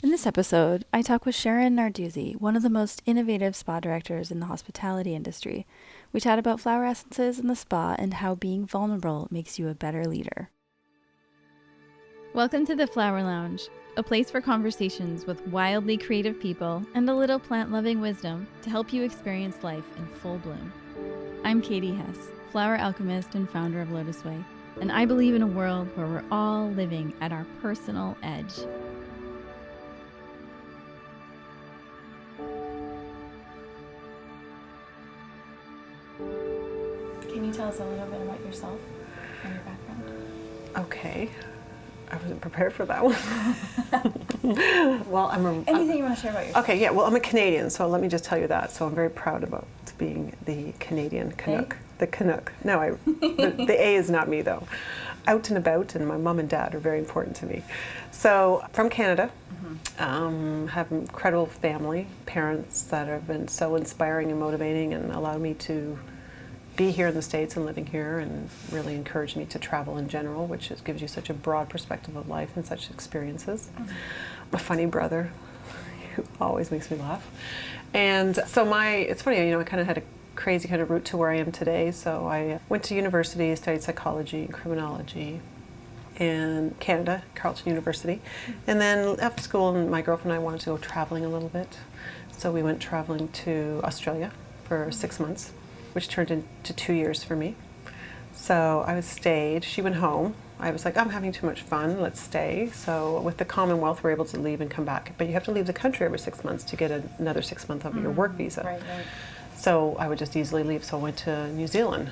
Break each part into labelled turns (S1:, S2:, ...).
S1: In this episode, I talk with Sharon Narduzzi, one of the most innovative spa directors in the hospitality industry. We chat about flower essences in the spa and how being vulnerable makes you a better leader. Welcome to the Flower Lounge, a place for conversations with wildly creative people and a little plant-loving wisdom to help you experience life in full bloom. I'm Katie Hess, flower alchemist and founder of LOTUSWEI, and I believe in a world where we're all living at our personal edge. Can you tell us a little bit about yourself and your background?
S2: Okay. I wasn't prepared for that one. Well,
S1: Anything you want to share about yourself?
S2: Okay, yeah, well, I'm a Canadian, so let me just tell you that. So I'm very proud about being the Canadian Canuck.
S1: A?
S2: The Canuck. No, the A is not me, though. Out and about, and my mom and dad are very important to me. So, from Canada, have an incredible family, parents that have been so inspiring and motivating and allowed me to be here in the States and living here, and really encouraged me to travel in general, which gives you such a broad perspective of life and such experiences. A funny brother who always makes me laugh. And so it's funny, I kind of had a crazy kind of route to where I am today. So I went to university, studied psychology and criminology in Canada, Carleton University. And then after school, my girlfriend and I wanted to go traveling a little bit. So we went traveling to Australia for 6 months, which turned into 2 years for me. So I stayed, she went home. I was like, I'm having too much fun, let's stay. So with the Commonwealth, we're able to leave and come back. But you have to leave the country every 6 months to get another 6 months of your work visa.
S1: Right.
S2: So I would just easily leave. So I went to New Zealand.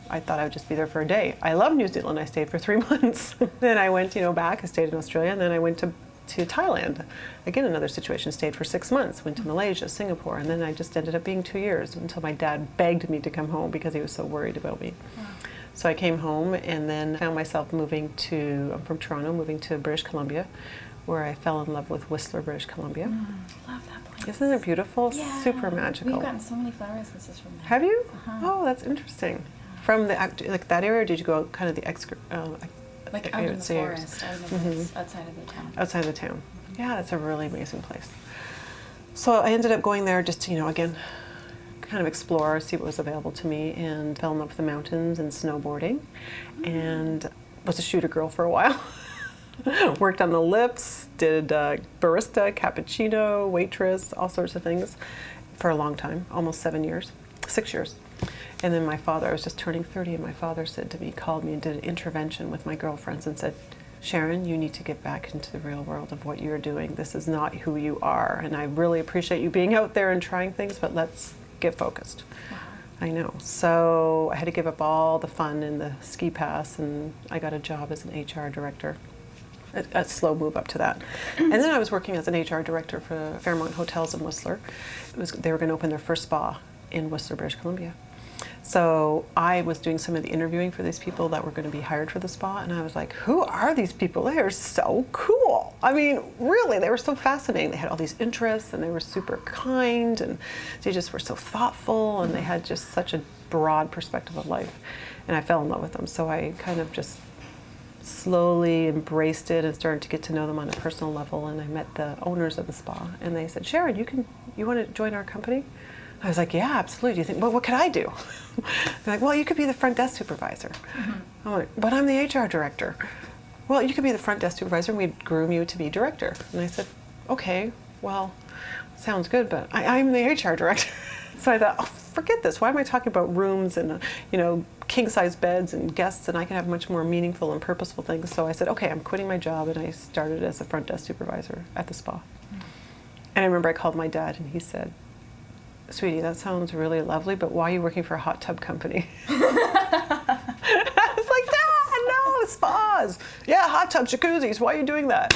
S2: I thought I would just be there for a day. I love New Zealand. I stayed for 3 months. Then I went, back. I stayed in Australia, and then I went to Thailand. Again, another situation. Stayed for 6 months. Went to Malaysia, Singapore, and then I just ended up being 2 years until my dad begged me to come home because he was so worried about me. Wow. So I came home and then found myself I'm from Toronto, moving to British Columbia, where I fell in love with Whistler, British Columbia.
S1: Love that place.
S2: Isn't it beautiful?
S1: Yeah.
S2: Super magical.
S1: We've gotten so many flower essences from there.
S2: Have you?
S1: Uh-huh.
S2: Oh, that's interesting. From that area, or did you go kind of the
S1: out in the forest, out in the woods, outside of the town.
S2: Outside of the town. Yeah, that's a really amazing place. So I ended up going there just to, again, kind of explore, see what was available to me, and fell in love with the mountains and snowboarding, and was a shooter girl for a while. Worked on the lifts, did barista, cappuccino, waitress, all sorts of things for a long time, almost 6 years. And then I was just turning 30, and my father called me and did an intervention with my girlfriends and said, Sharon, you need to get back into the real world of what you're doing. This is not who you are, and I really appreciate you being out there and trying things, but let's get focused. Wow. I know. So I had to give up all the fun and the ski pass, and I got a job as an HR director. A slow move up to that. And then I was working as an HR director for Fairmont Hotels in Whistler. They were going to open their first spa in Whistler, British Columbia. So I was doing some of the interviewing for these people that were going to be hired for the spa, and I was like, who are these people? They are so cool. I mean, really, they were so fascinating. They had all these interests, and they were super kind, and they just were so thoughtful, and they had just such a broad perspective of life. And I fell in love with them. So I kind of just slowly embraced it and started to get to know them on a personal level. And I met the owners of the spa, and they said, Sharon, you want to join our company? I was like, yeah, absolutely. Do you think, well, what could I do? They're like, well, you could be the front desk supervisor. I'm like, but I'm the HR director. Well, you could be the front desk supervisor, and we'd groom you to be director. And I said, okay, well, sounds good, but I'm the HR director. So I thought, oh, forget this. Why am I talking about rooms and, king-size beds and guests, and I can have much more meaningful and purposeful things. So I said, okay, I'm quitting my job, and I started as a front desk supervisor at the spa. And I remember I called my dad, and he said, sweetie, that sounds really lovely, but why are you working for a hot tub company? I was like, Dad, no, spas. Yeah, hot tubs, jacuzzis, why are you doing that?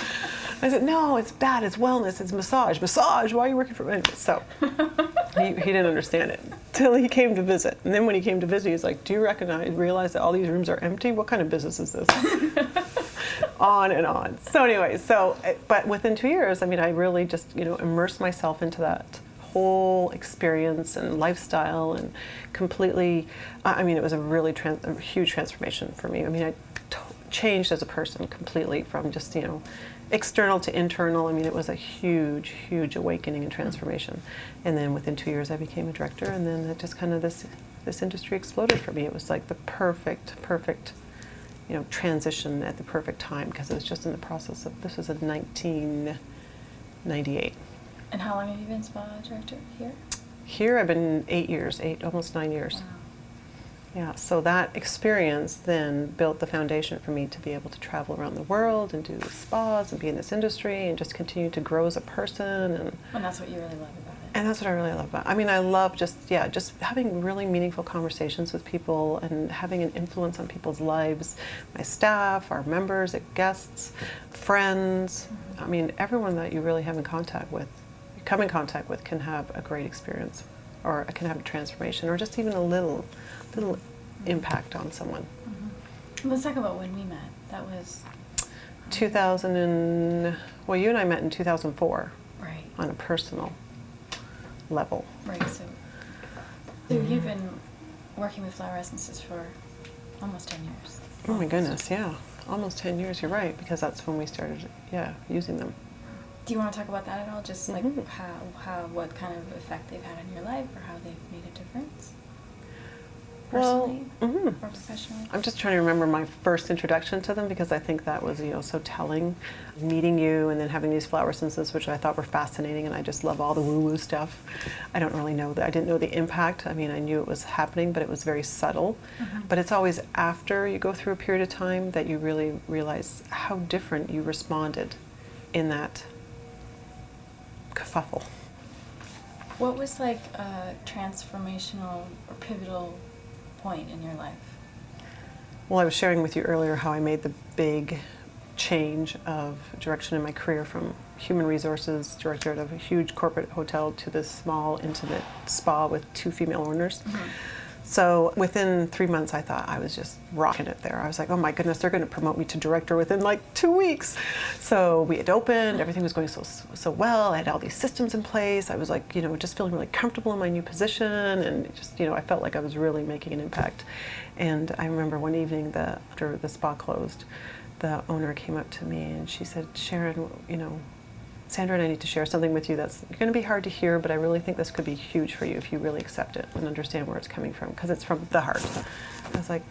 S2: I said, no, it's bad, it's wellness, it's massage. Massage, why are you working for it? So he didn't understand it till he came to visit. And then when he came to visit, he was like, do you realize that all these rooms are empty? What kind of business is this? On and on. So anyway, but within 2 years, I really just, immersed myself into that whole experience and lifestyle, and completely, it was a really a huge transformation for me. I changed as a person completely from just, external to internal, I mean, it was a huge, huge awakening and transformation. And then within 2 years, I became a director, and then it just kind of this industry exploded for me. It was like the perfect, transition at the perfect time, because it was just in the process of, this was in 1998.
S1: And how long have you been spa director here?
S2: Here I've been 8 years, almost 9 years.
S1: Wow.
S2: Yeah, so that experience then built the foundation for me to be able to travel around the world and do spas and be in this industry and just continue to grow as a person. And
S1: that's what you really love about it.
S2: And that's what I really love about it. I mean, I love just having really meaningful conversations with people and having an influence on people's lives, my staff, our members, guests, friends. I mean, everyone that you really have in contact with, come in contact with, can have a great experience, or can have a transformation, or just even a little impact on someone.
S1: Let's talk about when we met. That was
S2: 2000 well, you and I met in 2004.
S1: Right.
S2: On a personal level.
S1: Right. So you've been working with flower essences for almost 10 years.
S2: Oh my goodness, yeah. Almost 10 years, you're right, because that's when we started, using them.
S1: Do you want to talk about that at all? Just like what kind of effect they've had on your life, or how they've made a difference? Personally or professionally?
S2: I'm just trying to remember my first introduction to them, because I think that was, so telling. Meeting you and then having these flower essences, which I thought were fascinating, and I just love all the woo-woo stuff. I don't really know I didn't know the impact. I mean, I knew it was happening, but it was very subtle. But it's always after you go through a period of time that you really realize how different you responded in that kerfuffle.
S1: What was like a transformational or pivotal point in your life?
S2: Well, I was sharing with you earlier how I made the big change of direction in my career from human resources director of a huge corporate hotel to this small, intimate spa with 2 female owners. So within 3 months, I thought I was just rocking it there. I was like, oh my goodness, they're going to promote me to director within like 2 weeks. So we had opened, everything was going so well. I had all these systems in place. I was like, just feeling really comfortable in my new position, and just, I felt like I was really making an impact. And I remember one evening after the spa closed, the owner came up to me and she said, Sharon, Sandra and I need to share something with you that's going to be hard to hear, but I really think this could be huge for you if you really accept it and understand where it's coming from, because it's from the heart. I was like,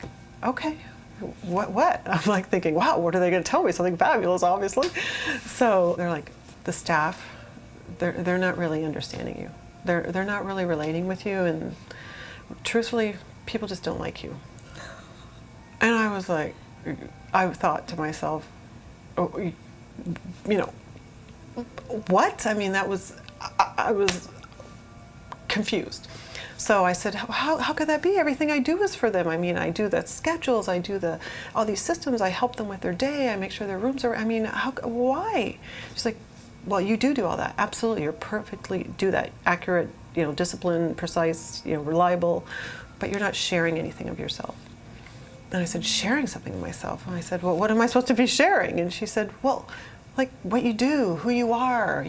S2: okay, what? I'm like thinking, wow, what are they going to tell me? Something fabulous, obviously. So they're like, the staff, they're not really understanding you. They're not really relating with you, and truthfully, people just don't like you. And I was like, I thought to myself, what? I mean, I was confused. So I said, how could that be? Everything I do is for them. I mean, I do the schedules, I do all these systems, I help them with their day, I make sure their rooms are, why? She's like, well, you do all that. Absolutely, you're perfectly do that. Accurate, disciplined, precise, reliable, but you're not sharing anything of yourself. And I said, sharing something of myself? And I said, well, what am I supposed to be sharing? And she said, well, like what you do, who you are,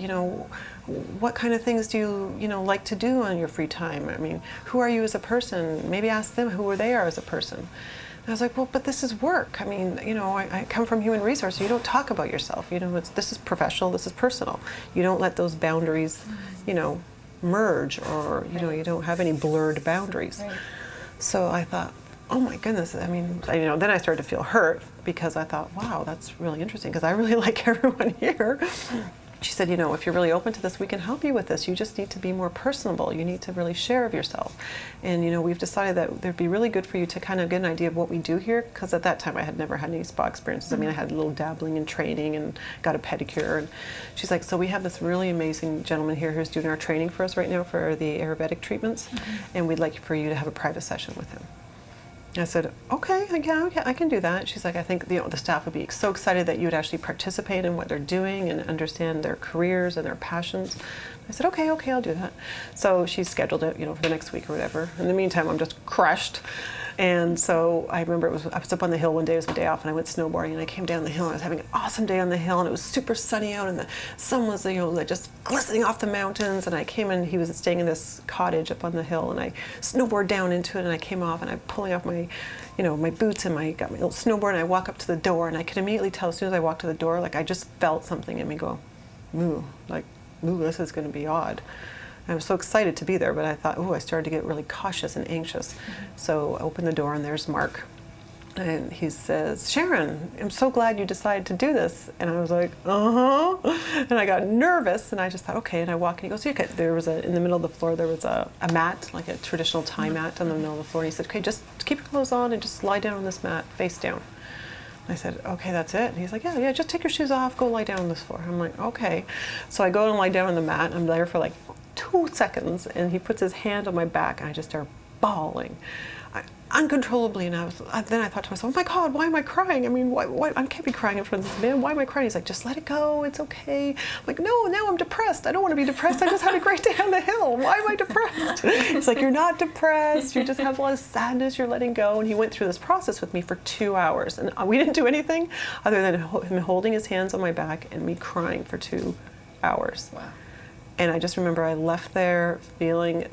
S2: what kind of things do you, like to do on your free time? I mean, who are you as a person? Maybe ask them who they are as a person. And I was like, well, but this is work. I mean, I come from human resources. You don't talk about yourself. This is professional, this is personal. You don't let those boundaries, merge, or, you don't have any blurred boundaries.
S1: Right.
S2: So I thought, oh my goodness, I mean, then I started to feel hurt, because I thought, wow, that's really interesting, because I really like everyone here. She said, if you're really open to this, we can help you with this. You just need to be more personable. You need to really share of yourself. And, we've decided that it'd be really good for you to kind of get an idea of what we do here, because at that time I had never had any spa experiences. I mean, I had a little dabbling in training and got a pedicure. And she's like, so we have this really amazing gentleman here who's doing our training for us right now for the Ayurvedic treatments, and we'd like for you to have a private session with him. I said, okay, I can do that. She's like, I think the staff would be so excited that you would actually participate in what they're doing and understand their careers and their passions. I said, okay, I'll do that. So she scheduled it, for the next week or whatever. In the meantime, I'm just crushed. And so I remember I was up on the hill one day, it was my day off, and I went snowboarding, and I came down the hill, and I was having an awesome day on the hill, and it was super sunny out, and the sun was, like just glistening off the mountains, and I came in, he was staying in this cottage up on the hill, and I snowboarded down into it, and I came off, and I'm pulling off my, my boots, and got my little snowboard, and I walk up to the door, and I could immediately tell as soon as I walked to the door, like I just felt something in me go, ooh, this is going to be odd. I was so excited to be there, but I thought, I started to get really cautious and anxious. So I opened the door, and there's Mark. And he says, Sharon, I'm so glad you decided to do this. And I was like, And I got nervous, and I just thought, okay. And I walk, and he goes, okay. There was in the middle of the floor, there was a mat, like a traditional Thai mat in the middle of the floor. And he said, okay, just keep your clothes on and just lie down on this mat, face down. I said, okay, that's it. And he's like, yeah, just take your shoes off, go lie down on this floor. I'm like, okay. So I go and lie down on the mat. I'm there for like 2 seconds, and he puts his hand on my back, and I just start bawling uncontrollably. And then I thought to myself, oh my God, why am I crying? I mean, why I can't be crying in front of this man. Why am I crying? He's like, just let it go. It's okay. I'm like, no, now I'm depressed. I don't want to be depressed. I just had a great day on the hill. Why am I depressed? He's like, you're not depressed. You just have a lot of sadness. You're letting go. And he went through this process with me for 2 hours. And we didn't do anything other than him holding his hands on my back and me crying for 2 hours.
S1: Wow.
S2: And I just remember I left there feeling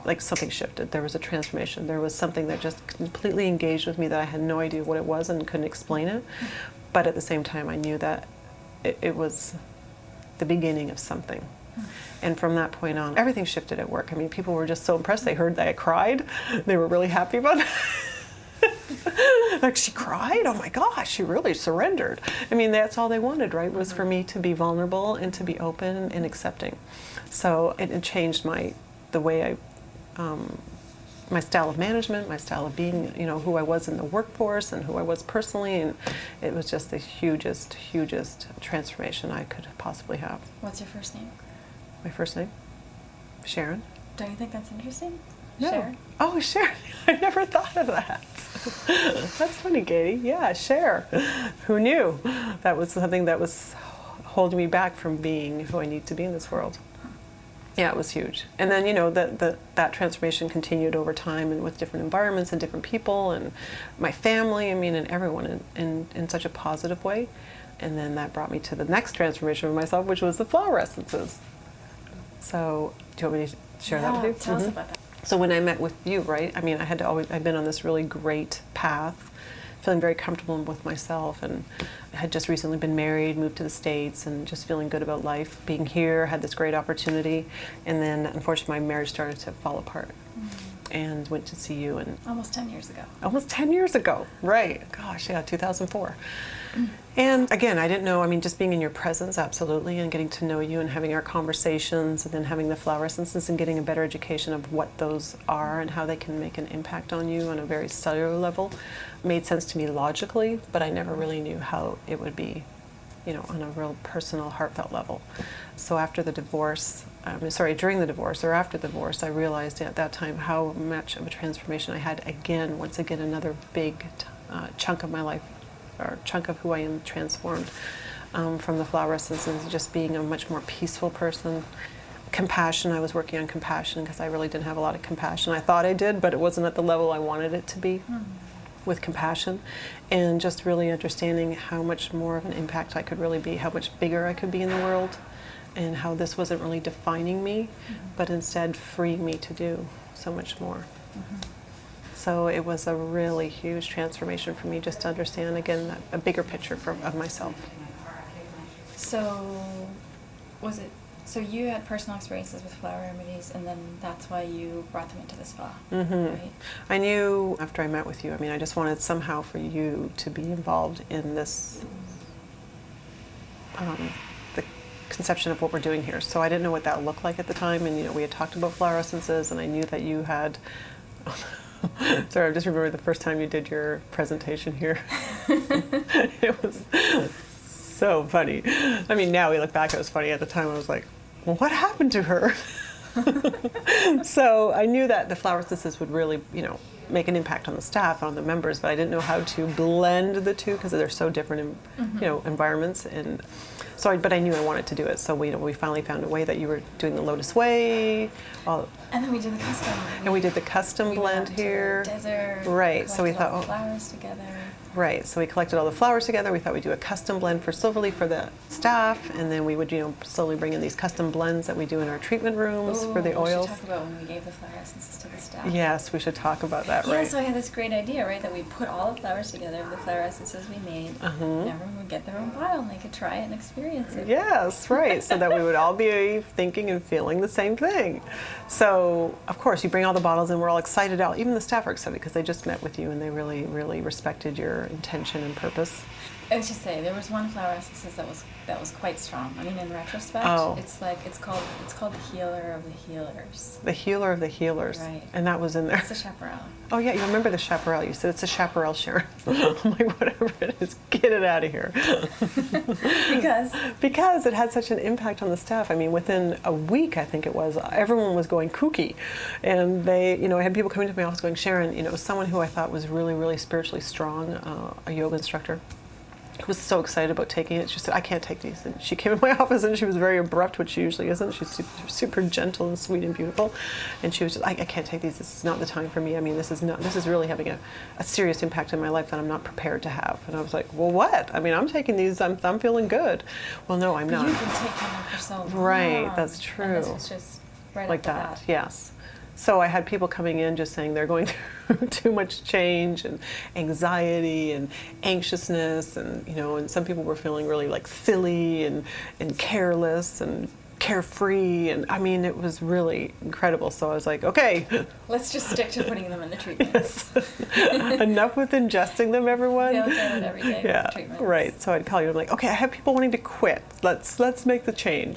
S2: like something shifted. There was a transformation. There was something that just completely engaged with me that I had no idea what it was and couldn't explain it. But at the same time, I knew that it was the beginning of something. And from that point on, everything shifted at work. I mean, people were just so impressed. They heard that I cried. They were really happy about it. Like, she cried? Oh my gosh, she really surrendered. I mean, that's all they wanted, right? Was for me to be vulnerable and to be open and accepting. So it changed the way I my style of management, my style of being, who I was in the workforce and who I was personally, and it was just the hugest transformation I could possibly have.
S1: What's your first name?
S2: My first name? Sharon.
S1: Don't you think that's interesting?
S2: No.
S1: Sharon.
S2: Oh, Sharon. I never thought of that. That's funny, Katie. Yeah, Cher. Who knew? That was something that was holding me back from being who I need to be in this world. Yeah, it was huge. And then, that transformation continued over time and with different environments and different people and my family, and everyone in such a positive way. And then that brought me to the next transformation of myself, which was the flower essences. So, do you want me to share that with you?
S1: Tell us about that.
S2: So when I met with you, right, I've been on this really great path, feeling very comfortable with myself, and I had just recently been married, moved to the States, and just feeling good about life, being here, had this great opportunity, and then unfortunately my marriage started to fall apart. And went to see you, and
S1: almost 10 years ago.
S2: Almost 10 years ago, right. Gosh, yeah, 2004. And again, I didn't know, just being in your presence, absolutely, and getting to know you and having our conversations, and then having the flower essences and getting a better education of what those are and how they can make an impact on you on a very cellular level made sense to me logically, but I never really knew how it would be, on a real personal, heartfelt level. So after the divorce, during the divorce or after the divorce, I realized at that time how much of a transformation I had once again, another big chunk of my life, or chunk of who I am transformed from the flower essences, just being a much more peaceful person. Compassion, I was working on compassion because I really didn't have a lot of compassion. I thought I did, but it wasn't at the level I wanted it to be. With compassion, and just really understanding how much more of an impact I could really be, how much bigger I could be in the world, and how this wasn't really defining me, but instead freeing me to do so much more. So it was a really huge transformation for me just to understand, again, a bigger picture of myself.
S1: So you had personal experiences with flower remedies, and then that's why you brought them into the spa, right?
S2: I knew after I met with you, I just wanted somehow for you to be involved in this, the conception of what we're doing here. So I didn't know what that looked like at the time, and we had talked about flower essences, and I knew that you had, sorry, I just remember the first time you did your presentation here. It was so funny. Now we look back, it was funny. At the time I was like, well, what happened to her? So I knew that the flower essences would really, make an impact on the staff, on the members, but I didn't know how to blend the two because they're so different in, environments. And so, but I knew I wanted to do it. So we finally found a way that you were doing the LOTUSWEI.
S1: And then we did the custom.
S2: And we did the custom blend here.
S1: Desert.
S2: Right. So we thought,
S1: all the flowers together.
S2: Right, so we collected all the flowers together. We thought we'd do a custom blend for Silverleaf for the staff, and then we would, slowly bring in these custom blends that we do in our treatment rooms for the oils.
S1: We should talk about when we gave the flower essences to the staff.
S2: Yes, we should talk about that, right?
S1: Yeah, so I had this great idea, right, that we put all the flowers together, the flower essences we made, and everyone would get their own bottle and they could try it and experience it.
S2: Yes, right, so that we would all be thinking and feeling the same thing. So, of course, you bring all the bottles and we're all excited out. Even the staff are excited because they just met with you and they really, really respected your intention and purpose.
S1: I was just saying, there was one flower essence that was quite strong. I mean, in retrospect, it's called the healer of the healers.
S2: The healer of the healers.
S1: Right.
S2: And that was in there.
S1: It's the chaparral.
S2: Oh yeah, you remember the chaparral? You said it's a chaparral, Sharon. I'm like, whatever it is, get it out of here. Because it had such an impact on the staff. I mean, within a week, I think it was, everyone was going kooky, and they, I had people coming to my office going, Sharon, someone who I thought was really, really spiritually strong, a yoga instructor, was so excited about taking it. She said, I can't take these. And she came in my office and she was very abrupt, which she usually isn't. She's super gentle and sweet and beautiful. And she was just, I can't take these. This is not the time for me. I mean, this is really having a serious impact in my life that I'm not prepared to have. And I was like, well, what? I mean, I'm taking these. I'm feeling good. Well, no, I'm not.
S1: You've been taking them for so long.
S2: Right, that's true.
S1: And this was just right
S2: like
S1: that.
S2: That. Yes. So I had people coming in just saying they're going through too much change and anxiety and anxiousness, and some people were feeling really like silly and careless and carefree, and I mean, it was really incredible. So I was like, okay,
S1: let's just stick to putting them in the treatments.
S2: Yes. Enough with ingesting them, everyone.
S1: They'll get it every day.
S2: Yeah,
S1: with the treatments.
S2: Right. So I'd call you. I'm like, okay, I have people wanting to quit. Let's make the change.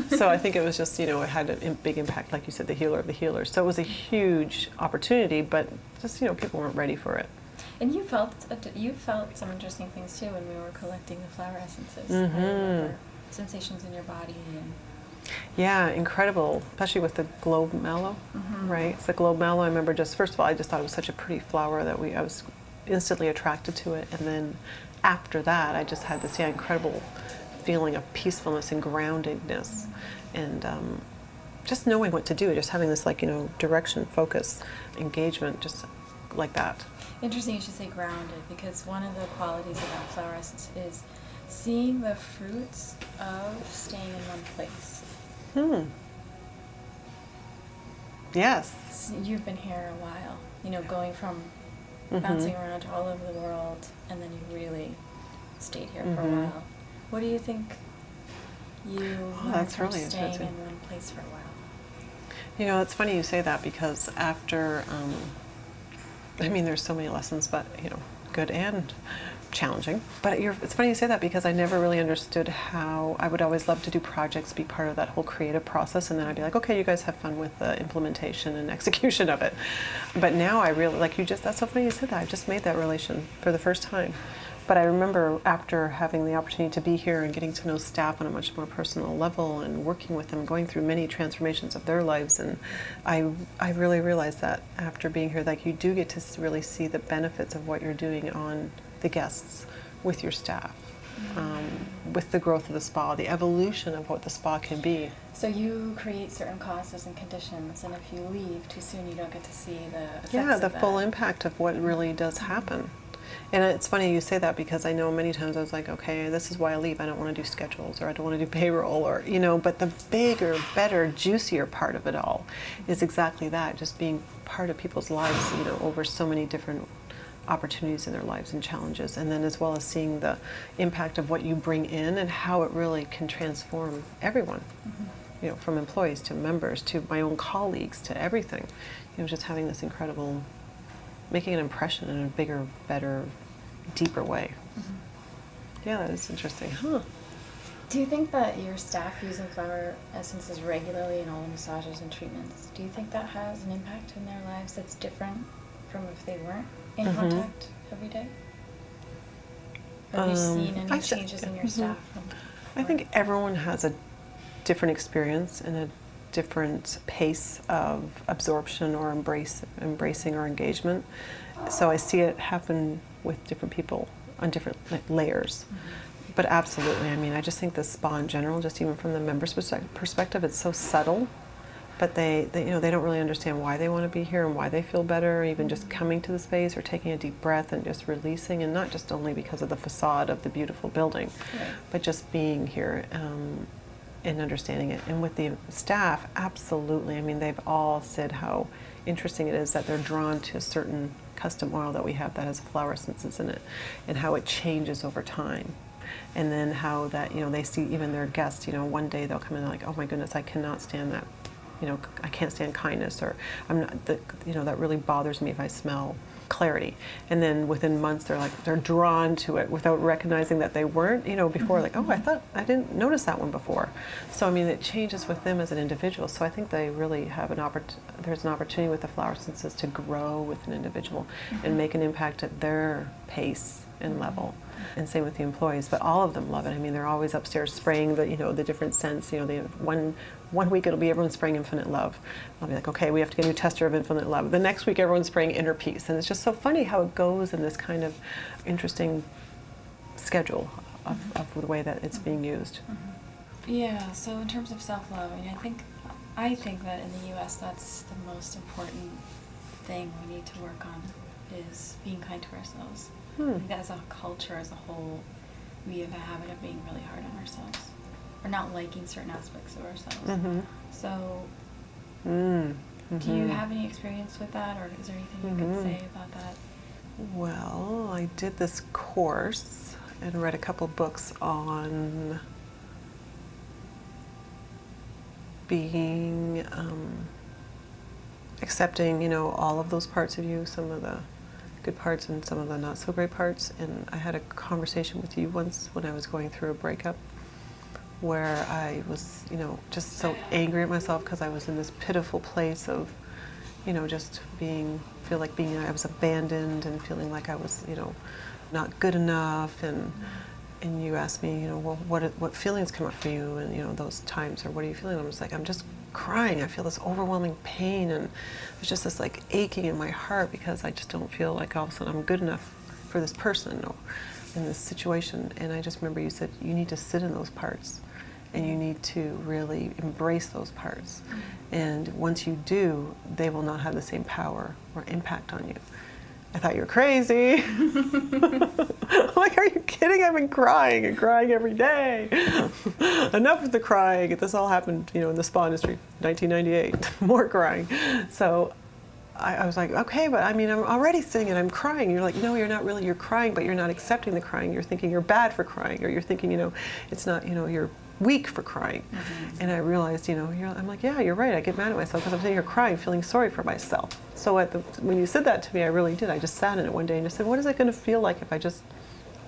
S2: So I think it was just, it had a big impact, like you said, the healer of the healers. So it was a huge opportunity, but just people weren't ready for it.
S1: And you felt some interesting things too when we were collecting the flower essences.
S2: Mm-hmm.
S1: I remember sensations in your body and.
S2: Yeah, incredible, especially with the globe mallow, right? It's the globe mallow. I remember first of all, I just thought it was such a pretty flower that I was instantly attracted to it. And then after that, I just had this incredible feeling of peacefulness and groundedness, and just knowing what to do, just having this direction, focus, engagement, just like that.
S1: Interesting you should say grounded, because one of the qualities about flower essence is seeing the fruits of staying in one place.
S2: Yes.
S1: You've been here a while, going from bouncing around all over the world, and then you really stayed here for a while. What do you think you learned from
S2: really
S1: staying in one place for a while?
S2: It's funny you say that, because after, there's so many lessons, but, good and challenging. But it's funny you say that, because I never really understood how I would always love to do projects, be part of that whole creative process, and then I'd be like, okay, you guys have fun with the implementation and execution of it. But now I really, that's so funny you said that. I just made that relation for the first time. But I remember after having the opportunity to be here and getting to know staff on a much more personal level and working with them, going through many transformations of their lives, and I really realized that after being here, you do get to really see the benefits of what you're doing on the guests, with your staff, with the growth of the spa, the evolution of what the spa can be.
S1: So you create certain causes and conditions, and if you leave too soon, you don't get to see the effects
S2: the
S1: of
S2: full
S1: that.
S2: impact of what really does happen. And it's funny you say that, because I know many times I was like, okay, this is why I leave. I don't want to do schedules, or I don't want to do payroll, or, but the bigger, better, juicier part of it all is exactly that, just being part of people's lives, over so many different opportunities in their lives and challenges, and then as well as seeing the impact of what you bring in and how it really can transform everyone, from employees to members to my own colleagues to everything, just having this incredible, making an impression in a bigger, better, deeper way. Yeah, that is interesting.
S1: Do you think that your staff using flower essences regularly in all the massages and treatments, do you think that has an impact in their lives that's different from if they weren't in contact every day? Have you seen any changes in your staff?
S2: I think everyone has a different experience and a different pace of absorption or embracing or engagement. So I see it happen with different people on different layers. But absolutely, I mean, I just think the spa in general, just even from the members' perspective, it's so subtle. But they don't really understand why they want to be here and why they feel better, even just coming to the space or taking a deep breath and just releasing, and not just only because of the facade of the beautiful building, but just being here and understanding it. And with the staff, absolutely. I mean, they've all said how interesting it is that they're drawn to a certain custom oil that we have that has flower essences in it, and how it changes over time. And then how that, they see even their guests, one day they'll come in and like, oh my goodness, I cannot stand that. I can't stand kindness, or I'm not, that really bothers me if I smell clarity. And then within months they're drawn to it without recognizing that they weren't, before, like, oh, I didn't notice that one before. So I mean, it changes with them as an individual. So I think they really have there's an opportunity with the flower essences to grow with an individual and make an impact at their pace and level. And same with the employees, but all of them love it. I mean, they're always upstairs spraying the different scents. One week it'll be everyone spraying Infinite Love. I'll be like, okay, we have to get a new tester of Infinite Love. The next week everyone's spraying Inner Peace, and it's just so funny how it goes in this kind of interesting schedule of the way that it's being used.
S3: Yeah. So in terms of self-love, I mean, I think that in the U.S. that's the most important thing we need to work on, is being kind to ourselves. I think that as a culture, as a whole, we have a habit of being really hard on ourselves, or not liking certain aspects of ourselves. So, do you have any experience with that, or is there anything you could say about that?
S2: Well, I did this course and read a couple books on being, accepting, all of those parts of you, some of the good parts and some of the not so great parts. And I had a conversation with you once when I was going through a breakup, where I was, just so angry at myself because I was in this pitiful place of, just feel like I was abandoned and feeling like I was, not good enough. And you asked me, well, what feelings come up for you, and those times, or what are you feeling? I was like, I'm just crying. I feel this overwhelming pain, and there's just this like aching in my heart because I just don't feel like all of a sudden I'm good enough for this person or in this situation. And I just remember you said you need to sit in those parts, and you need to really embrace those parts. And once you do, they will not have the same power or impact on you. I thought you were crazy. I'm like, are you kidding? I've been crying and crying every day. Enough of the crying. This all happened, in the spa industry, 1998. More crying. So I was like, okay, but I mean, I'm already sitting and I'm crying. You're like, no, you're not really. You're crying, but you're not accepting the crying. You're thinking you're bad for crying, or you're thinking, it's not, you're weak for crying. And I realized, I'm like, yeah, you're right. I get mad at myself because I'm sitting here crying, feeling sorry for myself. So when you said that to me, I really did. I just sat in it one day and just said, what is it going to feel like if I just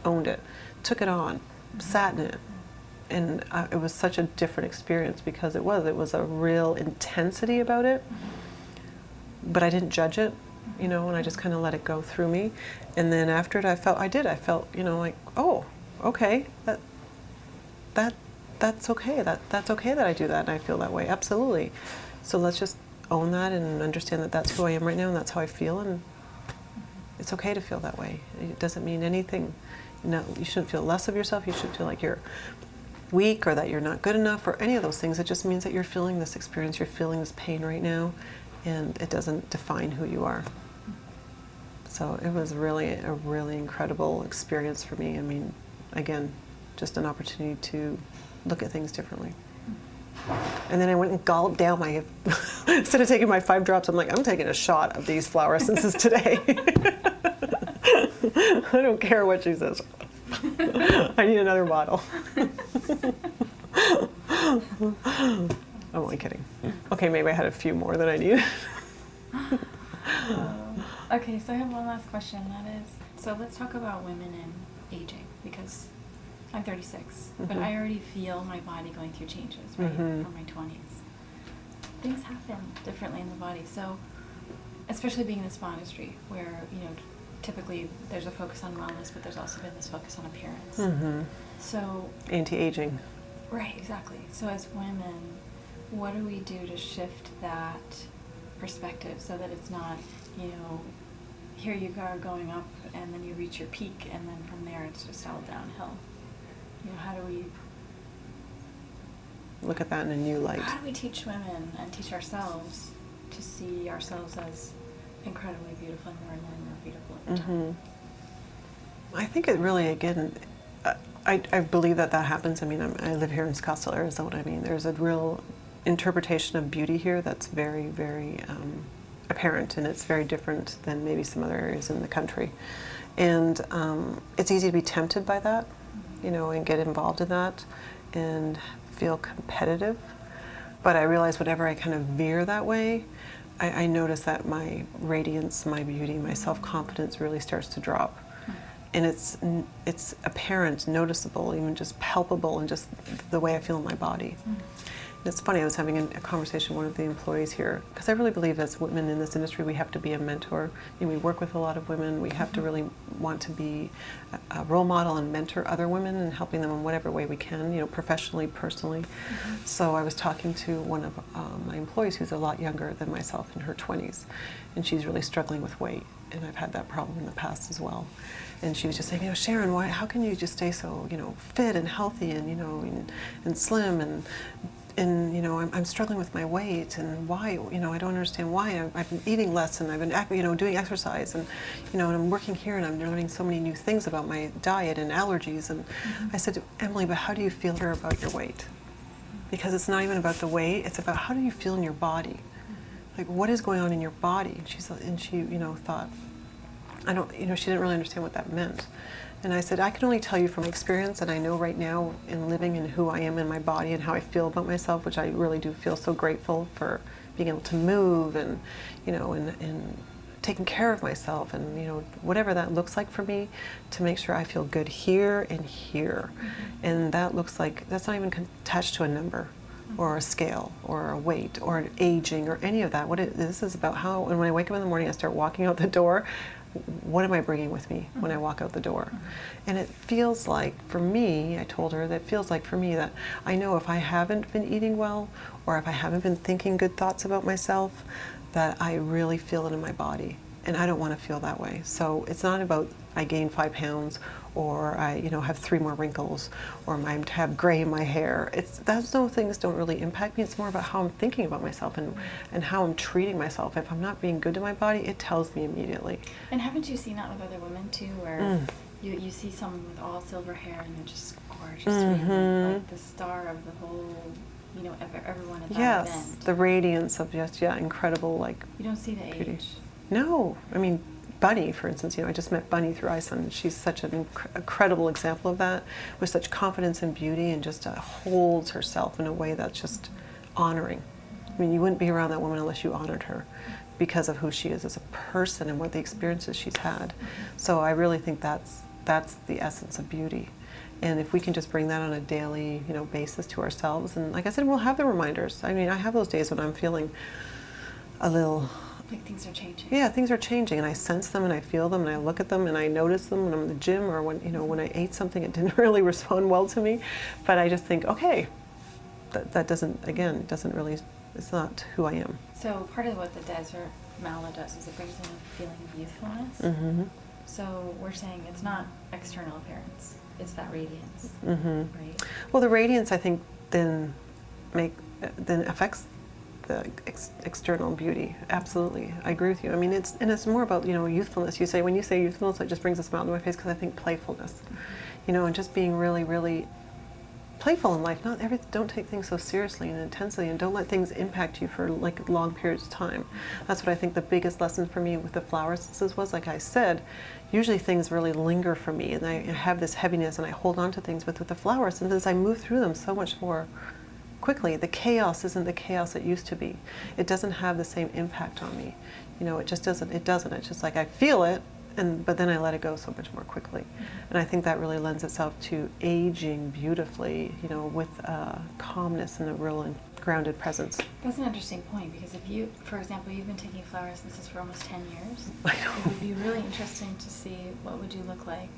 S2: owned it, took it on, sat in it? And it was such a different experience because it was a real intensity about it, but I didn't judge it, and I just kind of let it go through me. And then after it, I felt, like, oh, okay, that's okay. That's okay that I do that and I feel that way. Absolutely. So let's just own that and understand that that's who I am right now and that's how I feel, and it's okay to feel that way. It doesn't mean anything. You shouldn't feel less of yourself. You shouldn't feel like you're weak or that you're not good enough or any of those things. It just means that you're feeling this experience, you're feeling this pain right now, and it doesn't define who you are. So it was really a really incredible experience for me. I mean, again, just an opportunity to look at things differently. And then I went and gulped down my, instead of taking my 5 drops, I'm like, I'm taking a shot of these flower essences today. I don't care what she says. I need another bottle. I'm only kidding. Okay, maybe I had a few more than I needed.
S3: Okay, so I have one last question. That is, so let's talk about women and aging, because I'm 36, but I already feel my body going through changes, right, from my 20s. Things happen differently in the body. So, especially being in the spa industry, where, typically there's a focus on wellness, but there's also been this focus on appearance. So,
S2: anti-aging.
S3: Right, exactly. So as women, what do we do to shift that perspective so that it's not, here you are going up and then you reach your peak and then from there it's just all downhill? How do we
S2: look at that in a new light?
S3: How do we teach women and teach ourselves to see ourselves as incredibly beautiful and more and more beautiful every time?
S2: I think it really, again, I believe that happens. I mean, I live here in Scottsdale, Arizona. I mean, there's a real interpretation of beauty here that's very, very apparent, and it's very different than maybe some other areas in the country. And it's easy to be tempted by that, and get involved in that and feel competitive. But I realize whenever I kind of veer that way, I notice that my radiance, my beauty, my self-confidence really starts to drop. And it's apparent, noticeable, even just palpable, and just the way I feel in my body. And it's funny, I was having a conversation with one of the employees here, because I really believe as women in this industry, we have to be a mentor. We work with a lot of women. We have to really want to be a role model and mentor other women and helping them in whatever way we can, professionally, personally. So I was talking to one of my employees who's a lot younger than myself, in her 20s, and she's really struggling with weight. And I've had that problem in the past as well. And she was just saying, Sharon, how can you just stay so, fit and healthy and, and slim and I'm struggling with my weight, and why, I don't understand why. I've been eating less, and I've been, doing exercise, and, and I'm working here, and I'm learning so many new things about my diet and allergies. And I said, Emily, but how do you feel about your weight? Because it's not even about the weight, it's about how do you feel in your body? Like, what is going on in your body? And she thought, she didn't really understand what that meant. And I said, I can only tell you from experience, and I know right now in living in who I am in my body and how I feel about myself, which I really do feel so grateful for being able to move and, and taking care of myself and, whatever that looks like for me, to make sure I feel good here and here. And that looks like, that's not even attached to a number or a scale or a weight or an aging or any of that. This is about how, and when I wake up in the morning, I start walking out the door, what am I bringing with me when I walk out the door? And it feels like, for me, I told her, that feels like for me that I know if I haven't been eating well, or if I haven't been thinking good thoughts about myself, that I really feel it in my body. And I don't want to feel that way. So it's not about I gained 5 pounds, or I, have 3 more wrinkles, or I have gray in my hair. Those things don't really impact me. It's more about how I'm thinking about myself and how I'm treating myself. If I'm not being good to my body, it tells me immediately.
S3: And haven't you seen that with other women too, where you see someone with all silver hair and they're just gorgeous, like the star of the whole, everyone at that event.
S2: Yes, the radiance of incredible, like,
S3: you don't see the
S2: beauty.
S3: age.
S2: No, I mean, Bunny, for instance, I just met Bunny through Iceland, and she's such an incredible example of that, with such confidence and beauty, and just holds herself in a way that's just honoring. I mean, you wouldn't be around that woman unless you honored her because of who she is as a person and what the experiences she's had. So I really think that's the essence of beauty. And if we can just bring that on a daily, basis to ourselves, and like I said, we'll have the reminders. I mean, I have those days when I'm feeling a little...
S3: like things are changing.
S2: Yeah, things are changing, and I sense them, and I feel them, and I look at them, and I notice them when I'm in the gym, or when I ate something, it didn't really respond well to me. But I just think, okay, that doesn't really, it's not who I am.
S3: So part of what the desert mala does is it brings in a feeling of youthfulness. So we're saying it's not external appearance, it's that radiance, right?
S2: Well, the radiance, I think, then affects the external beauty. Absolutely, I agree with you. I mean, it's more about youthfulness. When you say youthfulness, it just brings a smile to my face, because I think playfulness, and just being really, really playful in life. Don't take things so seriously and intensely, and don't let things impact you for like long periods of time. That's what I think the biggest lesson for me with the flower essences was. Like I said, usually things really linger for me, and I have this heaviness, and I hold on to things. But with the flower essences, I move through them so much more quickly. The chaos isn't the chaos it used to be. It doesn't have the same impact on me. It just doesn't. It's just like I feel it, but then I let it go so much more quickly. And I think that really lends itself to aging beautifully, with calmness and a real and grounded presence.
S3: That's an interesting point, because if you, for example, you've been taking flower essences for almost 10 years,
S2: I know.
S3: It would be really interesting to see what would you look like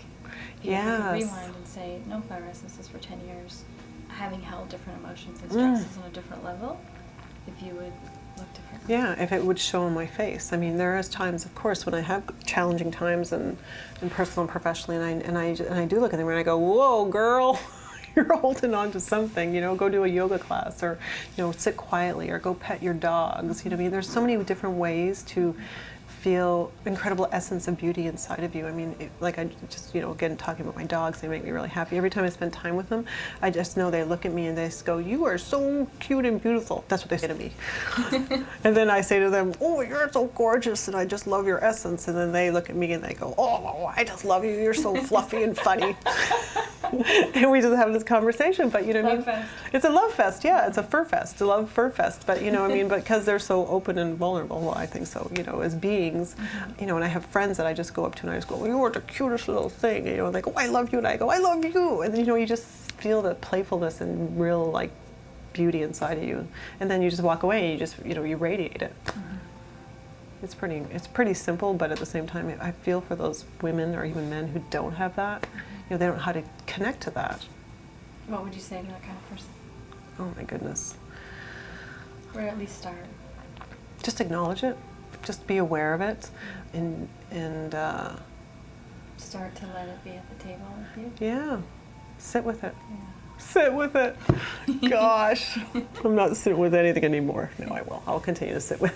S3: if you
S2: Yes.
S3: could rewind and say, no flower essences for 10 years, having held different emotions and stresses on a different level. if you would look differently.
S2: Yeah, if it would show on my face. I mean, there is times, of course, when I have challenging times and personal and professionally, and I do look in the mirror and I go, whoa, girl, you're holding on to something, go do a yoga class, or, sit quietly, or go pet your dogs. I mean, there's so many different ways to feel incredible essence of beauty inside of you. I mean, I just, again, talking about my dogs, they make me really happy. Every time I spend time with them, I just know they look at me and they just go, you are so cute and beautiful. That's what they say to me. And then I say to them, oh, you're so gorgeous and I just love your essence. And then they look at me and they go, oh, I just love you. You're so fluffy and funny. And we just have this conversation, but you know what I mean?
S3: Fest.
S2: It's a love fest, yeah. It's a fur fest, a love fur fest. But because they're so open and vulnerable, well, I think so, as beings, and I have friends that I just go up to and I just go, well, you're the cutest little thing, and they go, I love you, and I go, I love you. And then, you just feel the playfulness and real, beauty inside of you. And then you just walk away and you just, you radiate it. It's pretty simple, but at the same time, I feel for those women or even men who don't have that. They don't know how to connect to that.
S3: What would you say to that kind of person?
S2: Oh my goodness.
S3: Or at least start.
S2: Just acknowledge it. Just be aware of it, and
S3: start to let it be at the table with you.
S2: Yeah, sit with it.
S3: Yeah.
S2: Sit with it. Gosh, I'm not sitting with anything anymore. No, I will. I'll continue to sit with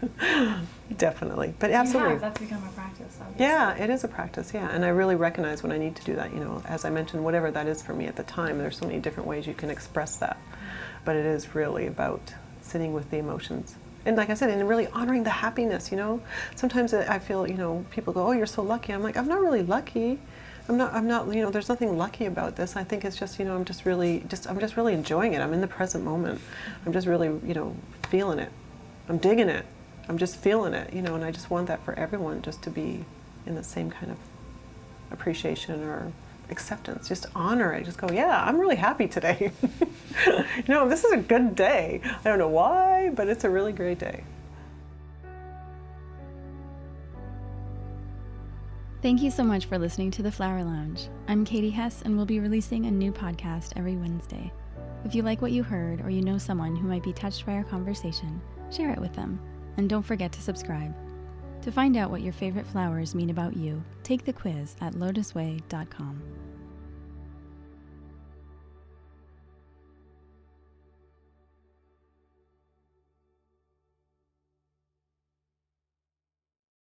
S2: it. Definitely, but absolutely.
S3: That's become a practice, obviously.
S2: Yeah, it is a practice, yeah. And I really recognize when I need to do that, as I mentioned, whatever that is for me at the time, there's so many different ways you can express that. But it is really about sitting with the emotions. And like I said, and really honoring the happiness, Sometimes I feel, people go, oh, you're so lucky. I'm like, I'm not really lucky. I'm not, there's nothing lucky about this. I think it's just, I'm just really enjoying it. I'm in the present moment. I'm just really, feeling it. I'm digging it. I'm just feeling it, and I just want that for everyone, just to be in the same kind of appreciation or acceptance. Just honor it. Just go, yeah, I'm really happy today. This is a good day. I don't know why, but it's a really great day.
S1: Thank you so much for listening to The Flower Lounge. I'm Katie Hess, and we'll be releasing a new podcast every Wednesday. If you like what you heard, or you know someone who might be touched by our conversation, share it with them. And don't forget to subscribe. To find out what your favorite flowers mean about you, take the quiz at LOTUSWEI.com.